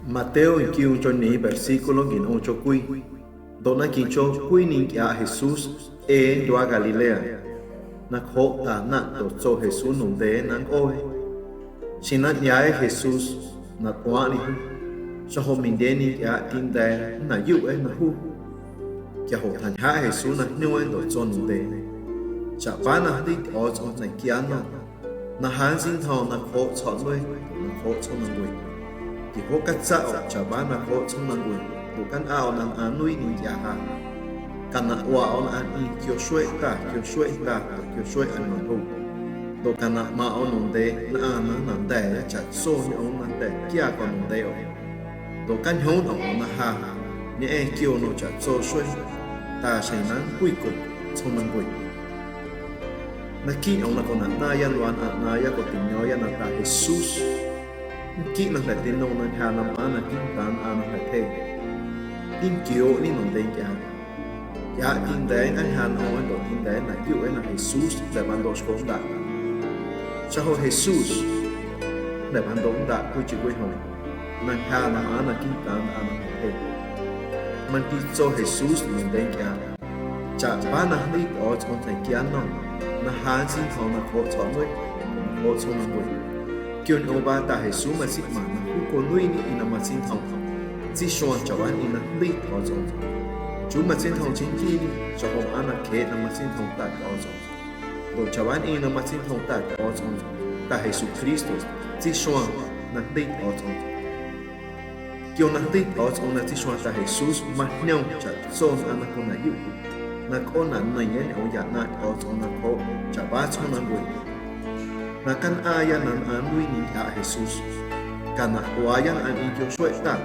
Mateo en kiuncho ni versículo en ocho kui. Dona kincho kui ning ya Jesús do a Galilea. Na ho ta na do so Jesús nung de nang oe. Sinat ya Jesús na kwani hu. Sa ho min de ni ya tin de na yu na hu. Kya ho tan ha Jesús na nyu do so nung de. Cha ba na di o so na kya na. Na han sin thong na ho chọn lôi na ho chọn nang quỳ. Thì hô cách sao cha ba na ho chọn nang quỳ. Đồ căn ao nang an nuôi ni ya ha. Căn na wa on an i kyo shuai ta kyo shuai an man hu. Đồ căn na ma on nong de na an na de cha so ni on na de kia con nong de o. Đồ căn hôn on na ha. Ni e kyo no cha so shuai. Ta sai nan quy cục chọn nang quỳ. Na ki ông na con na yan wan na ya ko tin yo ya na ta Jesus ki na ta tin no na ha na ma na kin tan a na the tin kyo ni no den ya tin de an ha no do tin de na yu na Jesus de ban dos ko da cha ho Jesus de ban do da ku chi ku ho na ha na ma na kin tan a na the man ti cho Jesus ni den cha ba na ni o chon tai kian no na han sin thong na kho chọn lôi kho chọn nang quỳ kion o ba ta Jesús mà sit ma na ku ko lui ni ina ma sin thong chi shon cha wan ina li kho chọn chú mà sin thong chính ki ni cha ho ana khe na ma sin thong ta kho chọn do cha wan ina ma sin thong ta kho chọn ta Jesús Cristo chi shon na li kho chọn kion na li kho chọn na chi shon ta Jesús ma nyong cha son ana ko na yu na ko na na yen o ya na o so na ko cha ba so na gui na kan aya nan an wi ni a Jesus kan na o aya an i kyo shwe ta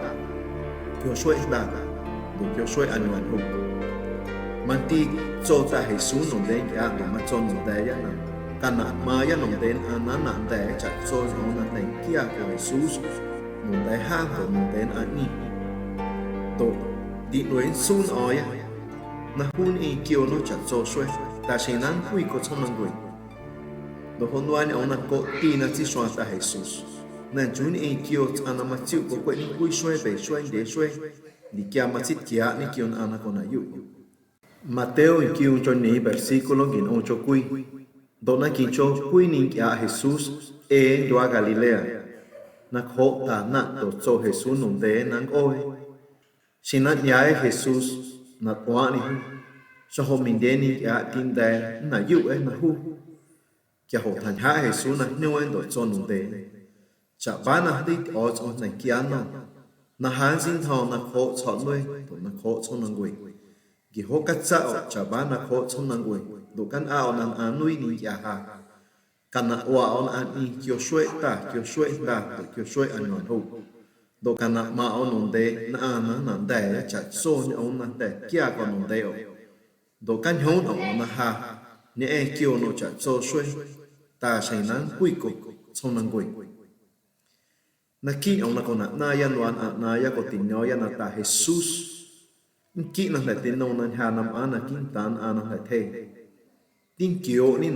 do kyo shwe an wan hu man ti cho ta Jesus no den ya na ma chon no da ya na kan na ma ya no den an na na da cha so no na den kia ko Jesus no da ha ko no den an ni to di luen sun o ya na hun e kyo no cha so shwe ta shin nan hui ko chon nang gui do hon wan on na ko ti na chi shwa ta Jesus na jun e kyo ana ma chiu ko ko ni hui shwe be shwe de shwe ni kya ma chit kya ni kyon ana ko na yu Mateo en kiun chon ni versículo en ocho kui dona kincho kui ni kya Jesus do a Galilea na ho ta na do so Jesus nung de nang oe sinat ya Jesus na kwani hu sa ho min de ni ya tin de na yu na hu kya ho than ha Jesus na nyu do chon nu de cha ba na di o chon na kya no na han sin thong na kho chon lôi na kho chon nang gui gi ho ka cha ba na kho chon nang gui do kan ao nan an nui ni ya ha kan na wa on an i kyo shwe ta kyo shwe an non hu do kana ma on non de na de cha so ni on na de kia con non de o do kan hon on na ha ni e kyo no cha so shwe ta sai nan kui ko chong nang gui na ki on na con na yan wan na ya ko tin no ya na ta Jesus ki na tin no na ha nam ana kin tan ana ha the tin kyo ni